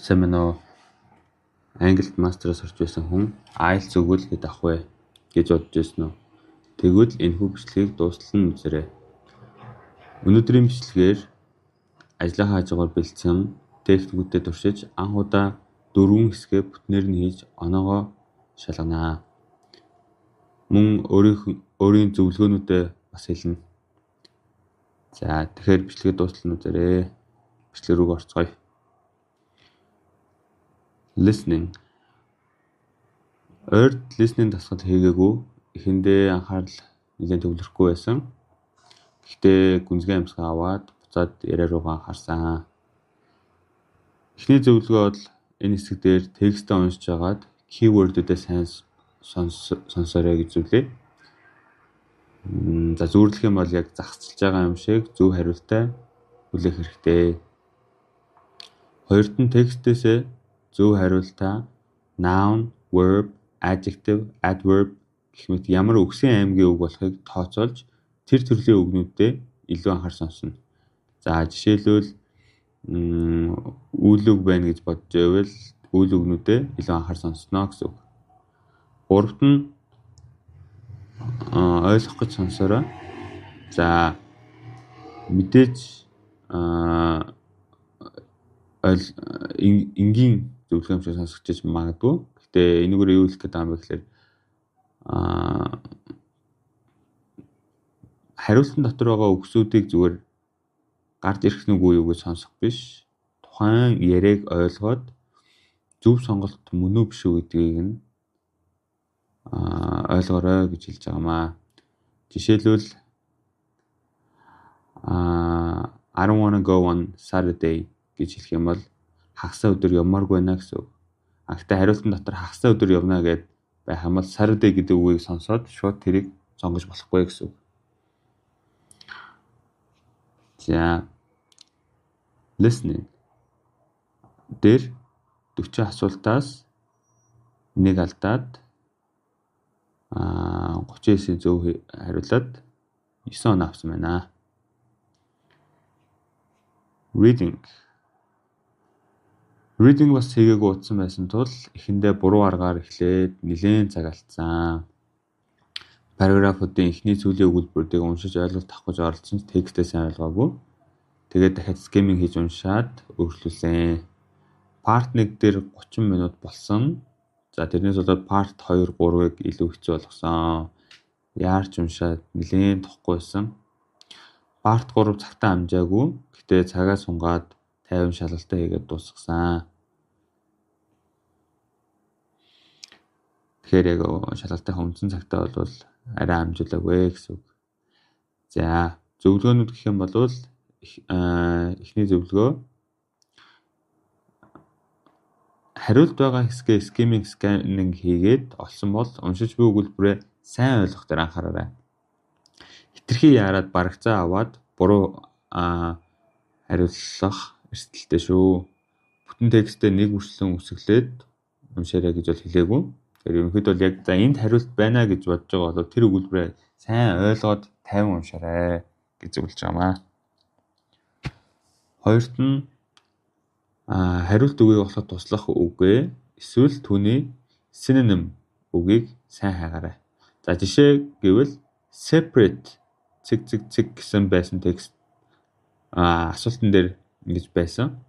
Семено Англид мастераас орж байсан хүн IELTS өгвөл хэд авах вэ гэж бодож байсан уу? Тэгвэл энэхүү бичлэгийг дуустал нь үзээрэй. Өнөөдрийн бичлэгээр ажлынхаа хажуугаар бэлдсэн техникүүдэд туршиж анх удаа 4 хэсгээ бүтнээр нь хийж оноогоо шалганаа. Мөн өөрийн зөвлөгөөнүүдээ бас хэлнэ. За тэгэхээр бичлэгээ дуустал нь үзээрэй. Бичлэг рүү орцгоё. Listening. Ойрд listening дасгал хийгээгүй эхэндээ анхаарал нэлээд төвлөрөхгүй байсан. Гэхдээ гүнзгий амьсгаа аваад буцаад яриа руугаа анхаарсан. Эхний зөвлөгөө бол энэ хэсэг дээр текстээ уншиж агаад keyword-үүдээ сайн сонсоорой гэж зүйлээ. За зүйрлэх юм бол яг загсчилж байгаа юм шиг зөв хариултаа хүлээх хэрэгтэй. Хоёрт нь текстээсээ зөв хариултаа noun, verb, adjective, adverb гэх мэт ямар үгсийн аймгийн үг болохыг тооцоолж тэр төрлийн үгнүүдэд илүү анхаар сонсно. За жишээлбэл үйл үг байна гэж бодож байвал үйл үгнүүдэд илүү анхаар сонсноо гэсэн үг. Гуравт нь ойлгох гэж сонсороо. За мэдээж энгийн зөвлөгөө юм шиг сонсогдож магадгүй. Гэхдээ энэгээр юу хэлэх гээд байгаа юм бэ гэхээр хариултан дотор байгаа үгсүүдийг зүгээр гарч ирэх нүгүү юу гэж сонсох биш. Тухайн яриаг ойлгоод зөв сонголт мөн үү биш үү гэдгийг нь ойлгоорой гэж хэлж байгаамаа. Жишээлбэл I don't want to go on Saturday гэж хэлэх юм бол хагасаа өдөр явмааргүй байна гэсэн үг. Гэхдээ хариултан дотор хагасаа өдөр явна гэд байх юм бол Saturday гэдэг үгийг сонсоод шууд тэрийг сонгож болохгүй гэсэн үг. За listening дээр 40 асуултаас нэг алдаад 39-ийн зөв хариулаад 9 оноо авсан байна. Reading бас хийгээгүй утсан байсан тул эхэндээ буруу аргаар эхлээд нэлээд цаг алдсан. Параграфуудын эхний сүүлийн өгүүлбэрүүдийг уншиж ойлголт авах гэж оролцсон ч текстээ сайн ойлгоогүй. Тэгээд дахиад skimming хийж уншаад өөрчлүүлсэн. Part 1 дээр 30 минут болсон. За тэрнээс болоод part 2, 3-ыг илүү хэцүү болгосон. Яарч уншаад нэлээд тохгүй байсан. Part 3 цагтаа амжаагүй. Гэтэ цагаа сунгаад 50 шалгалтаа хийгээд дуусгасан. Тэгэхээр яг шалгалтынхаа үндсэн цагтаа бол арай амжуулаагүй гэсэн үг. За зөвлөгөөнүүд гэх юм бол эхний зөвлөгөө хариулт байгаа хэсгээ skimming scanning хийгээд олсон бол уншиж буй өгүүлбэрээ сайн ойлгох дээр анхаараарай. Хитрхи яарад барагцаа аваад буруу хариулах эрсдэлтэй шүү. Бүтэн текстээ нэг үрслэн үсгэлээд уншаарай гэж бол хэлээгүй. Тэгэхээр ерөнхийдөө бол яг за энд хариулт байна гэж бодож байгаа бол тэр өгүүлбэрээ сайн ойлгоод 50 уншаарай гэж зөвлөж байгаамаа. Хоёрт нь хариулт үгийг болоход туслах үгээ эсвэл түүний synonym үгийг сайн хайгаарай. За жишээ гэвэл separate цэг гэсэн байсан текст асуултан дээр ингэж байсан.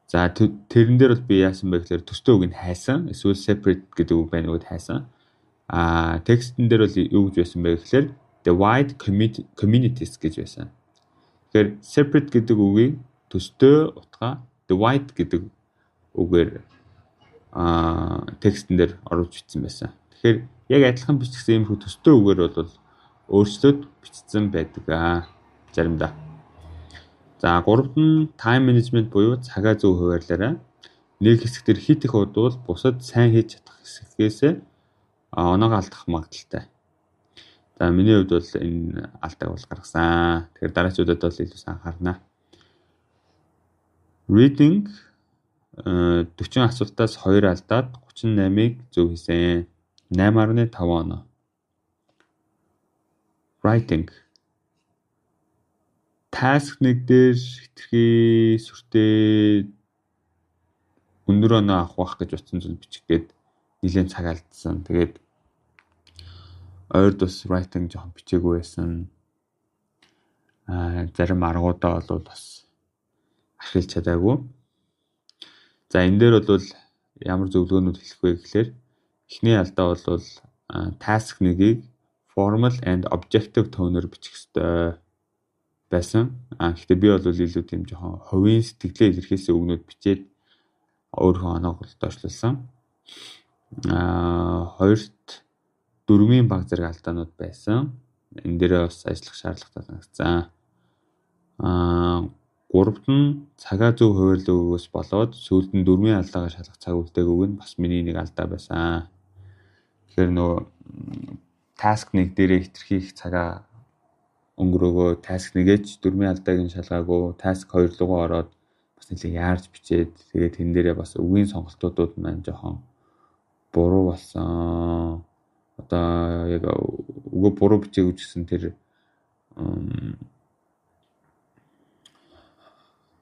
За тэрэн дээр бол би яасан бэ гэхээр төстэй үг нь хайсан. Эсвэл separate гэдэг үг байна уу хайсан. Текстэн дээр бол юу гэж байсан бэ гэхээр the wide communities гэж байсан. Тэгэхээр separate гэдэг үгийг төстэй утгаа the wide гэдэг үгээр текстэн дээр оруулж бичсэн байсан. Тэгэхээр яг адилхан бичсэн иймэрхүү төстэй үгээр бол өөрчлөлт бичсэн байдаг заримдаа. За гуравт нь time management буюу цагаа зөв хуваарлаарай. Нэг хэсэг дээр хит их удвал бусад сайн хийж чадах хэсгээс оноогоо алдах магадaltaй. За миний хувьд бол энэ алдааг бол гаргасан. Тэгэхээр дараачуудад бол илүү сайн анхаарна. Reading 40 асуултаас 2 алдаад 38-ыг зөв хийсэн. 8.5 оноо. Writing task нэг дээр хитрхи сүртэй өнөр өнөө авах гэж утсан зүйл бичих гээд нэлээд цаг алдсан. Тэгээд ойрд бас writing жоохон бичээгүй байсан. Зарим аргуудаа бол бас ашиглаж чадаагүй. За энэ дээр бол ямар зөвлөгөөнүүд хэлэх вэ гэхээр эхний алдаа бол task 1-ийг formal and objective tone-оор бичих ёстой байсан. Гэхдээ би бол илүү тийм жоохон хувийн сэтгэлээ илэрхийлсэн үгнүүд бичээд өөрийнхөө оноог доошлуулсан. Хоёрт 4-ийн баг зэрэг алдаанууд байсан. Энэ дээрээ бас ажиллах шаардлагатай санагдсан. Гуравт нь цагаа зөв хуваарлах өгөөс болоод сүүлд нь 4-ийн алдаагаа шалгах цаг үлдээгүйг нь бас миний нэг алдаа байсан. Тэгэхээр нөгөө task 1 дээрээ хэтэрхий их цагаа өнгөрөөгөө task 1-ээч 4-ийн алдааг нь шалгаагүй, task 2 руугаа ороод бас нэлээд яарч бичээд тэгээд тэн дээрээ бас үгийн сонголтуудууд маань жоохон буруу болсон. Одоо яг үгүй буруу бичээгүй ч гэсэн тэр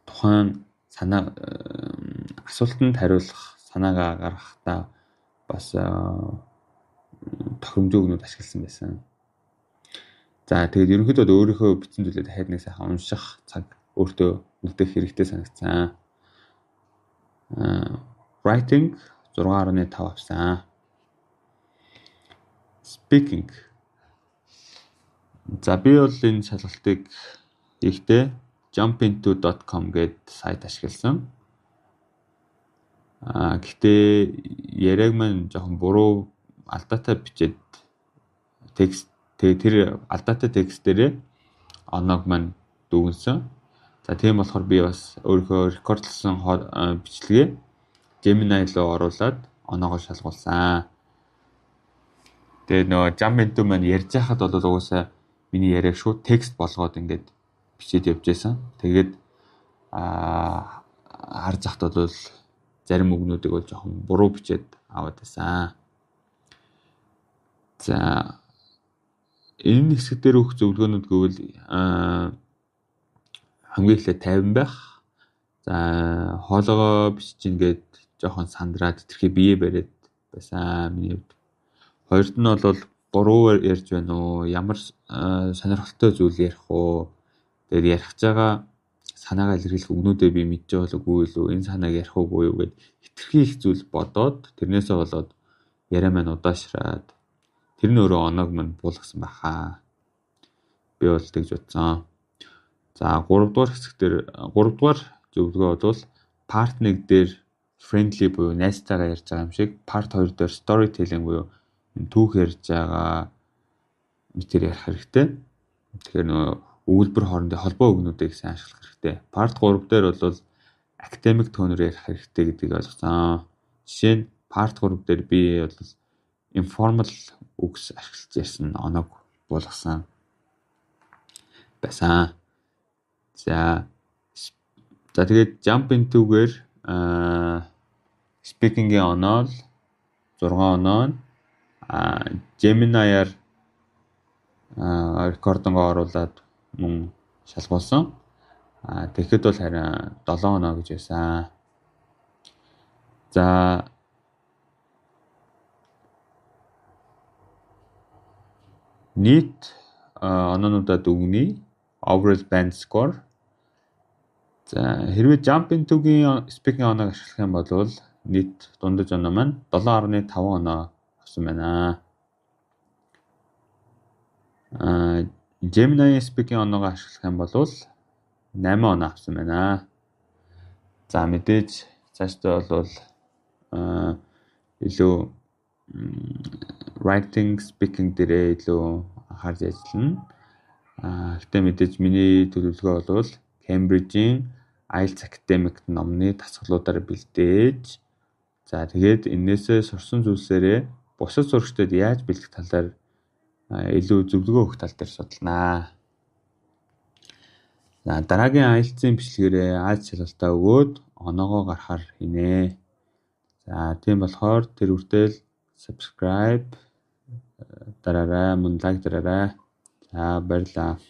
тухайн санаа асуултанд хариулах санаагаа гаргахтаа бас тохиромжтой үгнүүд ашигласан байсан. За тэгээд ерөнхийдөө өөрийнхөө бичсэн зүйлээ дахиад нэг сайхан унших цаг өөртөө үлдээх хэрэгтэй санагдсан. Writing 6.5 авсан. Speaking. За би бол энэ шалгалтыг хийхдээ jumpinto.com гэдэг сайт ашигласан. Гэхдээ яриаг маань жоохон буруу алдаатай бичээд текст тэр алдаатай текст дээрээ оноог маань дүгнсэн. За тийм болохоор би бас өөрийнхөө рекордлсон бичлэгээ Gemini руу оруулаад оноогоо шалгуулсан. Тэгээд нөгөө Jumpinto маань ярьж байхад бол угаасаа миний яриаг шууд текст болгоод ингээд бичээд явж байсан. Тэгээд харж захад бол зарим үгнүүдийг бол жоохон буруу бичээд аваад байсан. За энэ хэсэг дээр өгөх зөвлөгөөнүүд гэвэл хамгийн эхлээд тайван байх. За хоолоогоо бичиж ингээд жоохон сандраад тэрхий бие бариад байсан миний хувьд. Хоёрт нь бол буруу ярьж байна уу? Ямар сонирхолтой зүйл ярих уу? Тэгээд ярих байгаа санаагаа илэрхийлэх үгнүүдээ би мэдж байгаа үгүй юу? Энэ санааг ярих уугүй юу гэд хитрхи их зүйл бодоод тэрнээсээ болоод яриа маань удаашраад тэр нь өөрөө оноог маань буулгасан байхаа. Би бол тэгж бодсон. За 3 дугаар хэсэг дээр 3 дугаар зөвлөгөө бол part 1 дээр friendly буюу найзтайгаа ярьж байгаа юм шиг, part 2 дээр storytelling буюу түүх ярьж байгаа мэтэр ярих хэрэгтэй. Тэгэхээр нөгөө өгүүлбэр хоорондын холбоо үгнүүдийг сайн ашиглах хэрэгтэй. Part 3 дээр бол academic tone-оор ярих хэрэгтэй гэдгийг ойлгосон. Жишээ нь part 3 дээр би бол informal үгс ашиглаж ярьсан оноог буулгасан байсан. За тэгээд Jumpinto-гээр speaking-ийн оноо 6 оноо Gemini-аар рекордингоо оруулаад мөн шалгуулсан. Тэгэхэд бол харин 7 оноо гэж байсан. За нийт оноонуудаа дүгнэе. Overall band score. За хэрвээ Jumpinto-гийн speaking оноог ашиглах юм бол нийт дундаж оноо маань 7.5 оноо авсан байна. Gemini speaking оноогоо ашиглах юм бол 8 оноо авсан байна. За мэдээж цаашдаа бол илүү writing, speaking дээрээ илүү анхаарч ажиллана. Гэтэ мэдээж миний төлөвлөгөө бол Cambridge-ийн IELTS Academic номны дасгалуудаар бэлдээж за тэгээд энээсээ сурсан зүйлсээрээ бусад сурагчдад яаж бэлдэх талаар илүү зөвлөгөө өгөх тал дээр судалнаа. За дараагийн IELTS-ийн бичлэгээрээ Аз шалгалтаа өгөөд оноогоо гаргахаар хийнэ. За тийм болохоор тэр үртэл subscribe дараарай, мөн лайк дараарай. За баярлалаа.